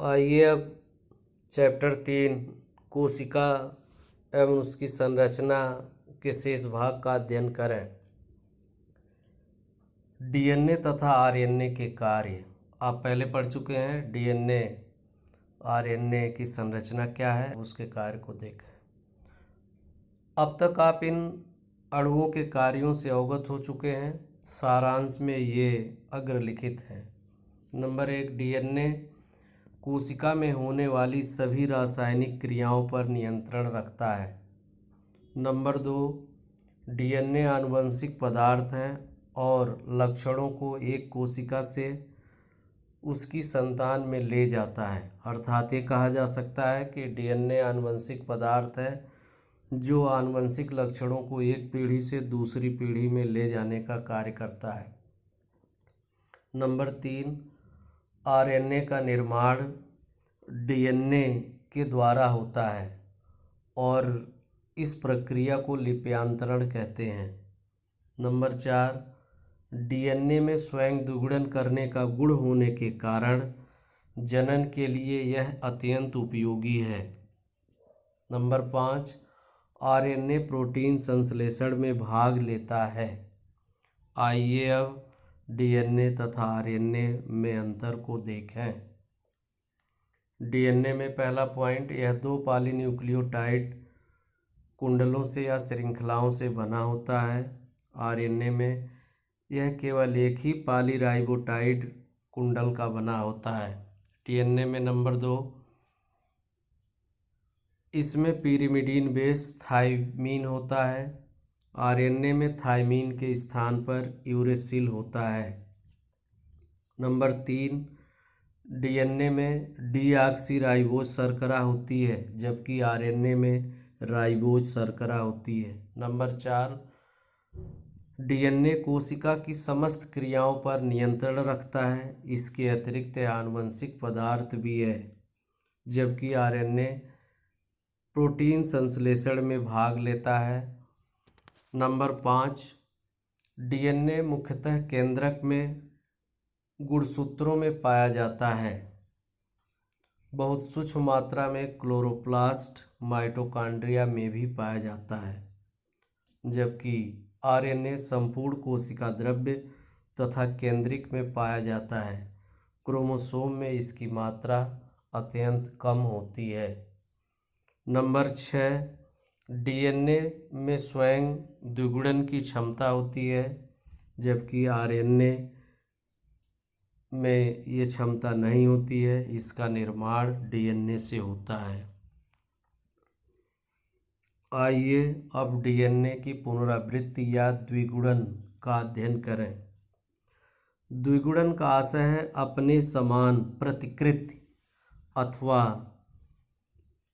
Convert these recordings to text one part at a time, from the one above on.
आइए अब चैप्टर 3 कोशिका एवं उसकी संरचना के शेष भाग का अध्ययन करें। डीएनए तथा आरएनए के कार्य आप पहले पढ़ चुके हैं। डीएनए आरएनए की संरचना क्या है, उसके कार्य को देखें। अब तक आप इन अणुओं के कार्यों से अवगत हो चुके हैं। सारांश में ये अग्रलिखित हैं। नंबर 1, डीएनए कोशिका में होने वाली सभी रासायनिक क्रियाओं पर नियंत्रण रखता है। नंबर 2, डीएनए आनुवंशिक पदार्थ है और लक्षणों को एक कोशिका से उसकी संतान में ले जाता है। अर्थात ये कहा जा सकता है कि डीएनए आनुवंशिक पदार्थ है जो आनुवंशिक लक्षणों को एक पीढ़ी से दूसरी पीढ़ी में ले जाने का कार्य करता है। नंबर 3, आरएनए का निर्माण डीएनए के द्वारा होता है और इस प्रक्रिया को लिप्यांतरण कहते हैं। नंबर 4, डीएनए में स्वयं द्विगुणन करने का गुण होने के कारण जनन के लिए यह अत्यंत उपयोगी है। नंबर 5, आरएनए प्रोटीन संश्लेषण में भाग लेता है। आइए अब डीएनए तथा आरएनए में अंतर को देखें। डीएनए में पहला पॉइंट, यह 2 पॉलीन्यूक्लियोटाइड कुंडलों से या श्रृंखलाओं से बना होता है। आरएनए में यह केवल एक ही पॉलीराइबोटाइड कुंडल का बना होता है। डीएनए में नंबर 2, इसमें पिरिमिडीन बेस थाइमीन होता है। आरएनए में थाइमीन के स्थान पर यूरेसिल होता है। नंबर 3, डीएनए में डीऑक्सीराइबोज शर्करा होती है जबकि आरएनए में राइबोज शर्करा होती है। नंबर 4, डीएनए कोशिका की समस्त क्रियाओं पर नियंत्रण रखता है। इसके अतिरिक्त आनुवंशिक पदार्थ भी है जबकि आरएनए प्रोटीन संश्लेषण में भाग लेता है। नंबर 5, डीएनए मुख्यतः केंद्रक में गुणसूत्रों में पाया जाता है। बहुत सूक्ष्म मात्रा में क्लोरोप्लास्ट माइटोकॉन्ड्रिया में भी पाया जाता है, जबकि आरएनए संपूर्ण कोशिका द्रव्य तथा केंद्रिक में पाया जाता है। क्रोमोसोम में इसकी मात्रा अत्यंत कम होती है। नंबर 6, डीएनए में स्वयं द्विगुणन की क्षमता होती है जबकि आरएनए में ये क्षमता नहीं होती है। इसका निर्माण डीएनए से होता है। आइए अब डीएनए की पुनरावृत्ति या द्विगुणन का अध्ययन करें। द्विगुणन का आशय है अपने समान प्रतिकृति अथवा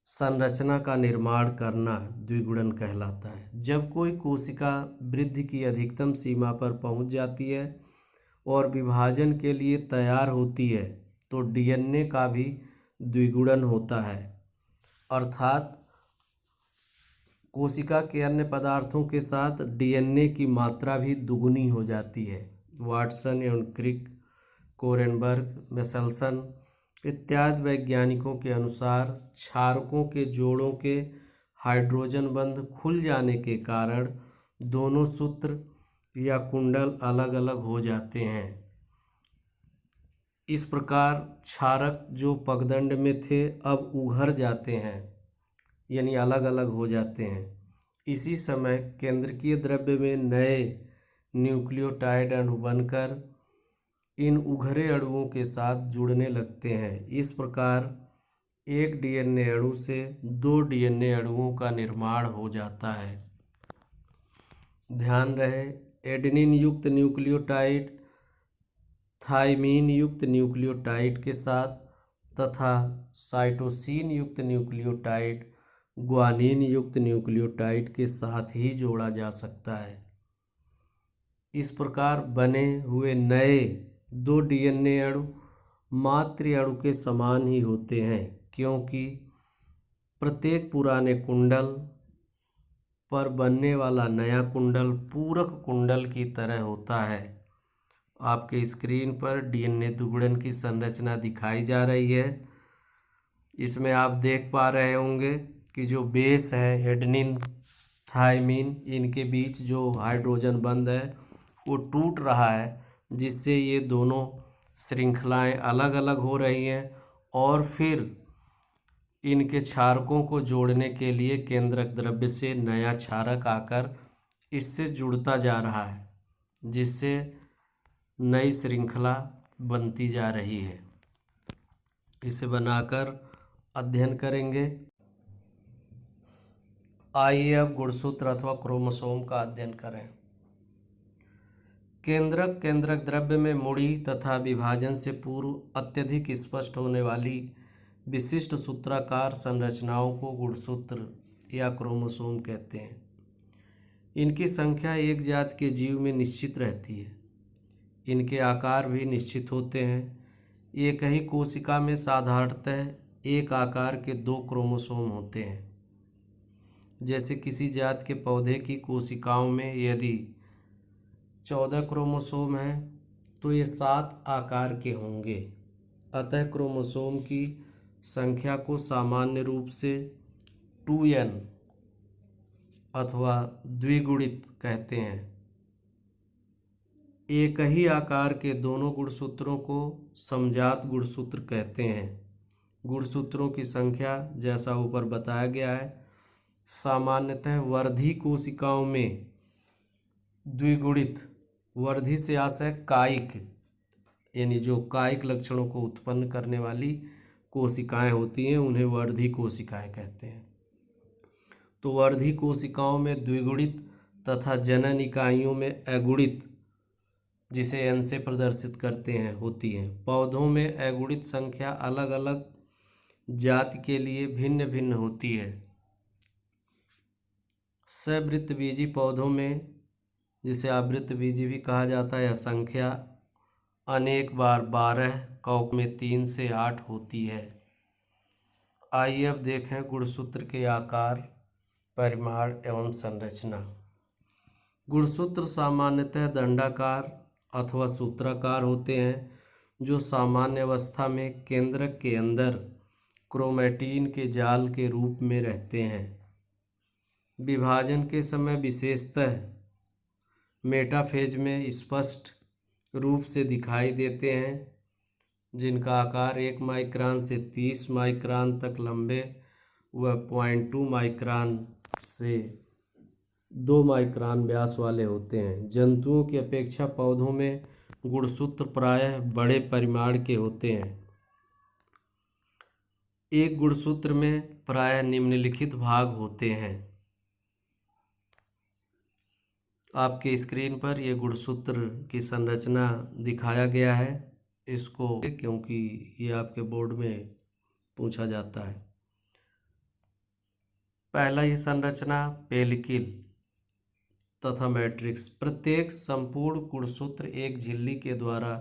संरचना का निर्माण करना द्विगुणन कहलाता है। जब कोई कोशिका वृद्धि की अधिकतम सीमा पर पहुंच जाती है और विभाजन के लिए तैयार होती है तो डीएनए का भी द्विगुणन होता है। अर्थात कोशिका के अन्य पदार्थों के साथ डीएनए की मात्रा भी दुगुनी हो जाती है। वाटसन एवं क्रिक, कोरेनबर्ग, मेसेल्सन इत्यादि वैज्ञानिकों के अनुसार क्षारकों के जोड़ों के हाइड्रोजन बंध खुल जाने के कारण दोनों सूत्र या कुंडल अलग अलग हो जाते हैं। इस प्रकार क्षारक जो पगदंड में थे अब उभर जाते हैं, यानी अलग अलग हो जाते हैं। इसी समय केंद्रकीय द्रव्य में नए न्यूक्लियोटाइड अणु बनकर इन उभरे अणुओं के साथ जुड़ने लगते हैं। इस प्रकार एक डीएनए अणु से 2 डीएनए अणुओं का निर्माण हो जाता है। ध्यान रहे, एडेनिन युक्त न्यूक्लियोटाइड थाइमीन युक्त न्यूक्लियोटाइड के साथ तथा साइटोसिन युक्त न्यूक्लियोटाइड ग्वानिन युक्त न्यूक्लियोटाइड के साथ ही जोड़ा जा सकता है। इस प्रकार बने हुए नए 2 डीएनए अणु मातृ अणु के समान ही होते हैं, क्योंकि प्रत्येक पुराने कुंडल पर बनने वाला नया कुंडल पूरक कुंडल की तरह होता है। आपके स्क्रीन पर डीएनए द्विगुणन की संरचना दिखाई जा रही है। इसमें आप देख पा रहे होंगे कि जो बेस है एडेनिन थायमीन, इनके बीच जो हाइड्रोजन बंध है वो टूट रहा है, जिससे ये दोनों श्रृंखलाएं अलग अलग हो रही हैं और फिर इनके क्षारकों को जोड़ने के लिए केंद्रक द्रव्य से नया क्षारक आकर इससे जुड़ता जा रहा है, जिससे नई श्रृंखला बनती जा रही है। इसे बनाकर अध्ययन करेंगे। आइए अब गुणसूत्र अथवा क्रोमोसोम का अध्ययन करें। केंद्रक द्रव्य में मुड़ी तथा विभाजन से पूर्व अत्यधिक स्पष्ट होने वाली विशिष्ट सूत्राकार संरचनाओं को गुणसूत्र या क्रोमोसोम कहते हैं। इनकी संख्या एक जात के जीव में निश्चित रहती है। इनके आकार भी निश्चित होते हैं। एक ही कोशिका में साधारणतः एक आकार के 2 क्रोमोसोम होते हैं। जैसे किसी जात के पौधे की कोशिकाओं में यदि 14 क्रोमोसोम हैं तो ये 7 आकार के होंगे। अतः क्रोमोसोम की संख्या को सामान्य रूप से 2n अथवा द्विगुणित कहते हैं। एक ही आकार के दोनों गुणसूत्रों को समजात गुणसूत्र कहते हैं। गुणसूत्रों की संख्या जैसा ऊपर बताया गया है, सामान्यतः वर्धी कोशिकाओं में द्विगुणित, वर्धी से आशय कायिक, यानी जो कायिक लक्षणों को उत्पन्न करने वाली कोशिकाएं होती हैं उन्हें वर्धी कोशिकाएं कहते हैं। तो वर्धी कोशिकाओं में द्विगुणित तथा जनन इकाइयों में अगुणित, जिसे n से प्रदर्शित करते हैं, होती हैं। पौधों में अगुणित संख्या अलग अलग जाति के लिए भिन्न भिन्न होती है। सवृत्तबीजी पौधों में, जिसे आवृत्तबीजी भी कहा जाता है, यह संख्या अनेक बार 12, कौक में 3 से 8 होती है। आइए अब देखें गुणसूत्र के आकार, परिमाण एवं संरचना। गुणसूत्र सामान्यतः दंडाकार अथवा सूत्राकार होते हैं, जो सामान्य अवस्था में केंद्रक के अंदर क्रोमैटिन के जाल के रूप में रहते हैं। विभाजन के समय विशेषतः मेटाफेज में स्पष्ट रूप से दिखाई देते हैं, जिनका आकार 1 माइक्रान से 30 माइक्रान तक लंबे व 0.2 माइक्रान से 2 माइक्रान व्यास वाले होते हैं। जंतुओं की अपेक्षा पौधों में गुणसूत्र प्रायः बड़े परिमाण के होते हैं। एक गुणसूत्र में प्रायः निम्नलिखित भाग होते हैं। आपके स्क्रीन पर यह गुणसूत्र की संरचना दिखाया गया है, इसको क्योंकि ये आपके बोर्ड में पूछा जाता है। पहला ही संरचना पेलिकल तथा मैट्रिक्स। प्रत्येक संपूर्ण गुणसूत्र एक झिल्ली के द्वारा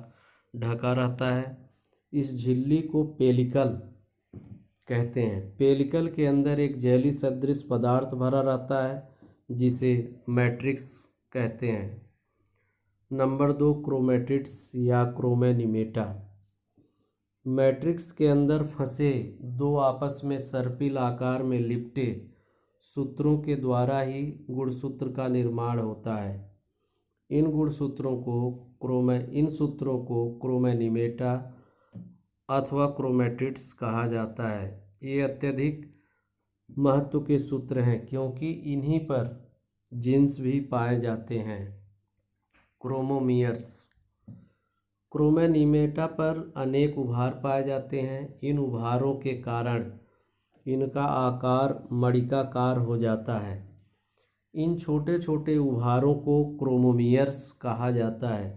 ढका रहता है। इस झिल्ली को पेलिकल कहते हैं। पेलिकल के अंदर एक जेली सदृश पदार्थ भरा रहता है, जिसे मैट्रिक्स कहते हैं। नंबर 2, क्रोमेटिड्स या क्रोमेनिमेटा। मैट्रिक्स के अंदर फंसे 2 आपस में सर्पिल आकार में लिपटे सूत्रों के द्वारा ही गुणसूत्र का निर्माण होता है। इन सूत्रों को क्रोमेनिमेटा अथवा क्रोमेटिड्स कहा जाता है। ये अत्यधिक महत्व के सूत्र हैं, क्योंकि इन्हीं पर जीन्स भी पाए जाते हैं। क्रोमोमियर्स। क्रोमेनिमेटा पर अनेक उभार पाए जाते हैं। इन उभारों के कारण इनका आकार मणिकाकार हो जाता है। इन छोटे छोटे उभारों को क्रोमोमियर्स कहा जाता है।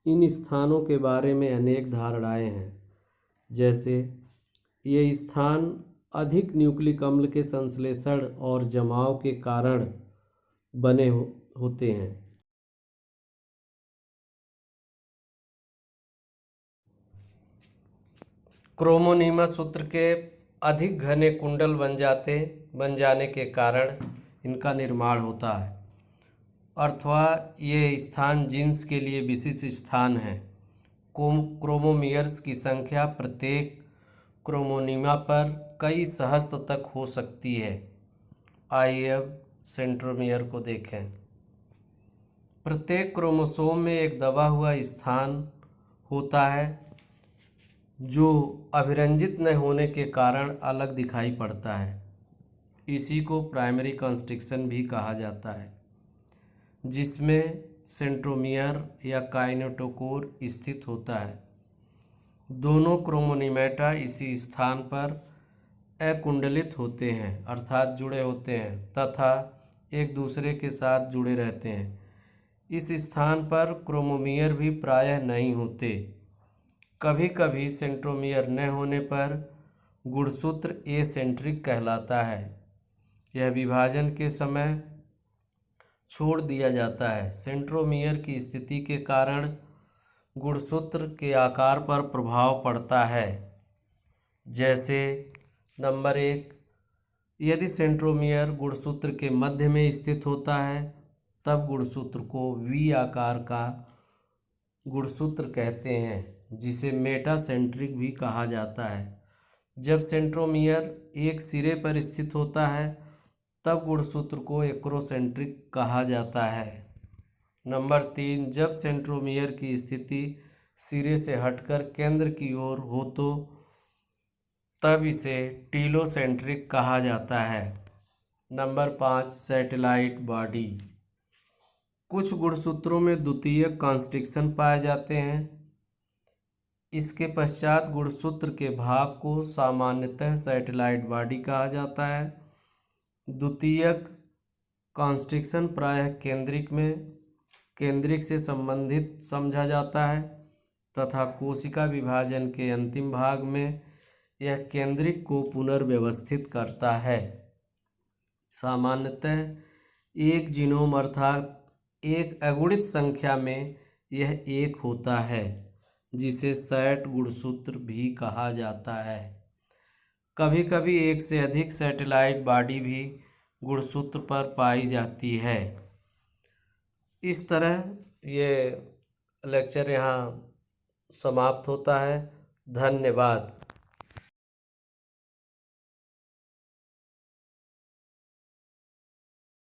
इन स्थानों के बारे में अनेक धारणाएं हैं, जैसे ये स्थान अधिक न्यूक्लिक अम्ल के संश्लेषण और जमाव के कारण बने होते हैं। क्रोमोनीमा सूत्र के अधिक घने कुंडल बन जाने के कारण इनका निर्माण होता है, अथवा ये स्थान जीन्स के लिए विशिष्ट स्थान है। क्रोमोमियर्स की संख्या प्रत्येक क्रोमोनिमा पर कई सहस्त्र तक हो सकती है। आइए अब सेंट्रोमियर को देखें। प्रत्येक क्रोमोसोम में एक दबा हुआ स्थान होता है जो अभिरंजित न होने के कारण अलग दिखाई पड़ता है। इसी को प्राइमरी कंस्ट्रिक्शन भी कहा जाता है, जिसमें सेंट्रोमियर या काइनेटोकोर स्थित होता है। दोनों क्रोमोनिमेटा इसी स्थान पर अकुंडलित होते हैं, अर्थात जुड़े होते हैं तथा एक दूसरे के साथ जुड़े रहते हैं। इस स्थान पर क्रोमोमियर भी प्रायः नहीं होते। कभी कभी सेंट्रोमियर न होने पर गुणसूत्र एसेंट्रिक कहलाता है। यह विभाजन के समय छोड़ दिया जाता है। सेंट्रोमियर की स्थिति के कारण गुणसूत्र के आकार पर प्रभाव पड़ता है। जैसे नंबर 1, यदि सेंट्रोमियर गुणसूत्र के मध्य में स्थित होता है तब गुणसूत्र को वी आकार का गुणसूत्र कहते हैं, जिसे मेटासेंट्रिक भी कहा जाता है। जब सेंट्रोमियर एक सिरे पर स्थित होता है तब गुणसूत्र को एक्रोसेंट्रिक कहा जाता है। नंबर 3, जब सेंट्रोमियर की स्थिति सिरे से हटकर केंद्र की ओर हो तो तब इसे टीलोसेंट्रिक कहा जाता है। Number 5, satellite body. कुछ गुणसूत्रों में द्वितीयक कॉन्स्ट्रिक्शन पाए जाते हैं। इसके पश्चात गुणसूत्र के भाग को सामान्यतः सैटेलाइट बॉडी कहा जाता है। द्वितीयक कॉन्स्ट्रिक्शन प्रायः केंद्रिक से संबंधित समझा जाता है तथा कोशिका विभाजन के अंतिम भाग में यह केंद्रिक को पुनर्व्यवस्थित करता है। सामान्यतः एक जीनोम अर्थात एक अगुणित संख्या में यह एक होता है, जिसे सैट गुणसूत्र भी कहा जाता है। कभी कभी एक से अधिक सैटेलाइट बॉडी भी गुणसूत्र पर पाई जाती है। इस तरह ये लेक्चर यहाँ समाप्त होता है। धन्यवाद।